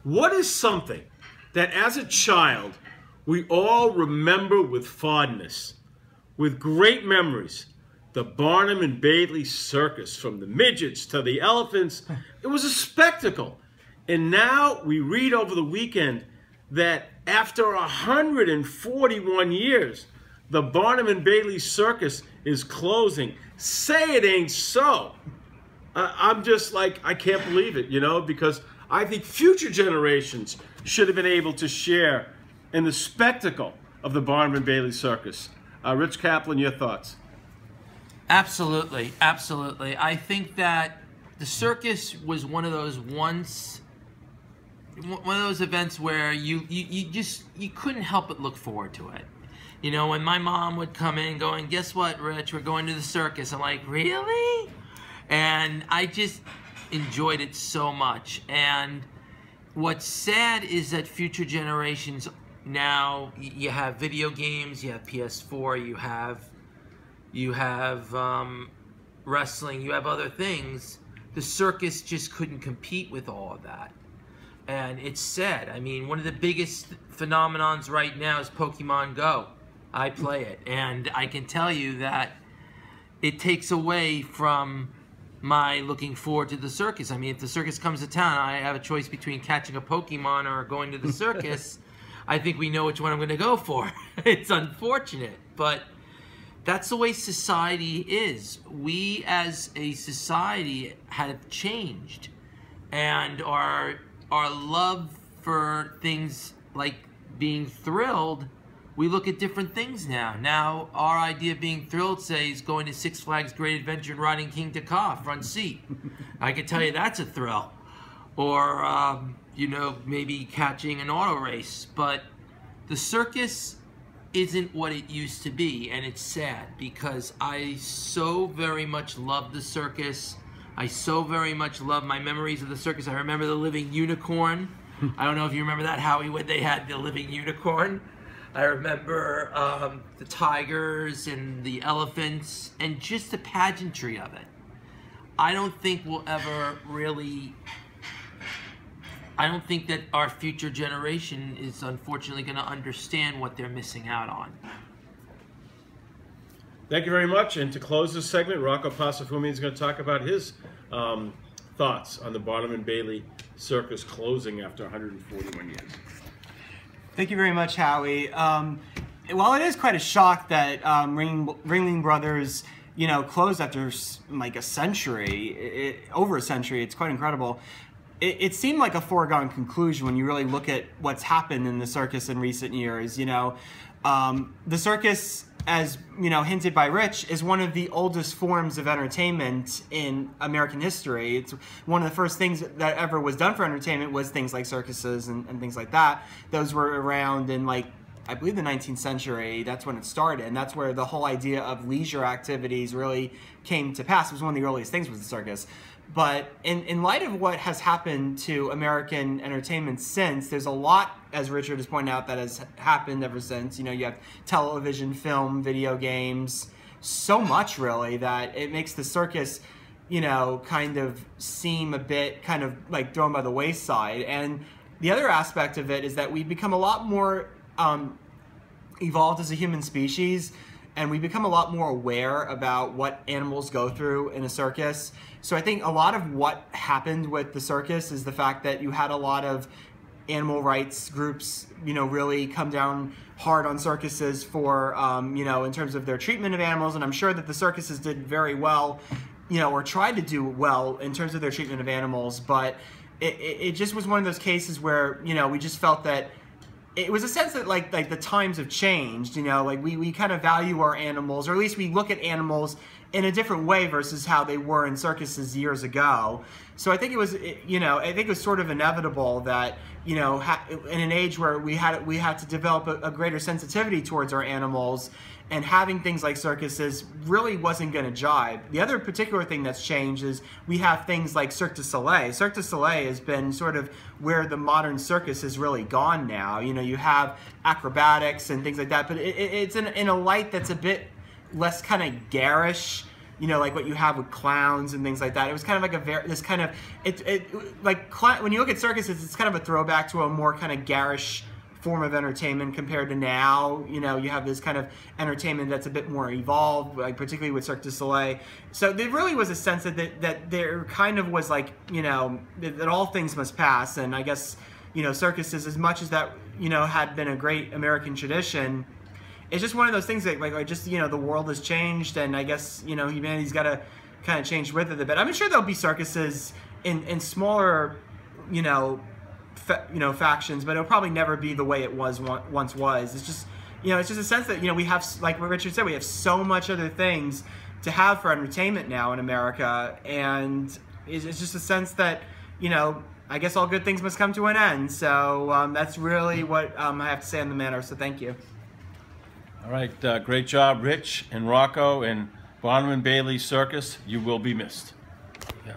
What is something that as a child we all remember with fondness, with great memories? The Barnum and Bailey circus, from the midgets to the elephants, it was a spectacle. And now we read over the weekend that after 141 years, the Barnum and Bailey circus is closing. Say it ain't so. I'm just like, I can't believe it, you know, because I think future generations should have been able to share in the spectacle of the Barnum and Bailey circus. Rich Kaplan, your thoughts? Absolutely, absolutely. I think that the circus was one of those events where you couldn't help but look forward to it. You know, when my mom would come in going, guess what, Rich, we're going to the circus. I'm like, really? And I just enjoyed it so much. And what's sad is that future generations now, you have video games, you have PS4, you have wrestling, you have other things. The circus just couldn't compete with all of that. And it's sad. I mean, one of the biggest phenomenons right now is Pokemon Go. I play it, and I can tell you that it takes away from my looking forward to the circus. I mean, if the circus comes to town, I have a choice between catching a Pokemon or going to the circus. I think we know which one I'm going to go for. It's unfortunate, but that's the way society is. We as a society have changed, and our love for things like being thrilled, we look at different things now. Now, our idea of being thrilled, say, is going to Six Flags Great Adventure and riding King Taka, front seat. I can tell you that's a thrill. Or, you know, maybe catching an auto race. But the circus isn't what it used to be, and it's sad because I so very much love the circus. I so very much love my memories of the circus. I remember the living unicorn. I don't know if you remember that, Howie, when they had the living unicorn. I remember the tigers and the elephants and just the pageantry of it. I don't think we'll ever really... I don't think that our future generation is unfortunately going to understand what they're missing out on. Thank you very much. And to close this segment, Rocco Pasafumi is going to talk about his thoughts on the Barnum and Bailey circus closing after 141 years. Thank you very much, Howie. While it is quite a shock that Ringling Brothers, you know, closed after like a century, over a century, it's quite incredible. It seemed like a foregone conclusion when you really look at what's happened in the circus in recent years. You know, the circus, as you know, hinted by Rich, is one of the oldest forms of entertainment in American history. It's one of the first things that ever was done for entertainment was things like circuses and things like that. Those were around in, like, I believe the 19th century. That's when it started, and that's where the whole idea of leisure activities really came to pass. It was one of the earliest things with the circus. But in light of what has happened to American entertainment since, there's a lot, as Richard has pointed out, that has happened ever since. You know, you have television, film, video games, so much really that it makes the circus, you know, kind of seem a bit kind of like thrown by the wayside. And the other aspect of it is that we've become a lot more evolved as a human species, and we become a lot more aware about what animals go through in a circus. So I think a lot of what happened with the circus is the fact that you had a lot of animal rights groups, you know, really come down hard on circuses for, you know, in terms of their treatment of animals. And I'm sure that the circuses did very well, you know, or tried to do well in terms of their treatment of animals. But it just was one of those cases where, you know, we just felt that it was a sense that like the times have changed, you know, like we kind of value our animals, or at least we look at animals in a different way versus how they were in circuses years ago. So I think it was, you know, I think it was sort of inevitable that, you know, in an age where we had to develop a greater sensitivity towards our animals, and having things like circuses really wasn't going to jibe. The other particular thing that's changed is we have things like Cirque du Soleil. Cirque du Soleil has been sort of where the modern circus has really gone now. You know, you have acrobatics and things like that, but it's in a light that's a bit less kind of garish, like what you have with clowns and things like that. It was kind of like when you look at circuses, it's kind of a throwback to a more kind of garish form of entertainment compared to now. You have this kind of entertainment that's a bit more evolved, like particularly with Cirque du Soleil. So there really was a sense that there kind of was like, that all things must pass. And I guess, circuses, as much as that, had been a great American tradition, it's just one of those things that like just, the world has changed, and I guess, humanity's got to kind of change with it a bit. I'm sure there'll be circuses in smaller, factions, but it'll probably never be the way it once was. It's just, it's just a sense that, we have, like what Richard said, we have so much other things to have for entertainment now in America, and it's just a sense that, I guess all good things must come to an end. So that's really what I have to say on the matter. So thank you. All right, great job, Rich and Rocco and Barnum and Bailey Circus. You will be missed. Yeah.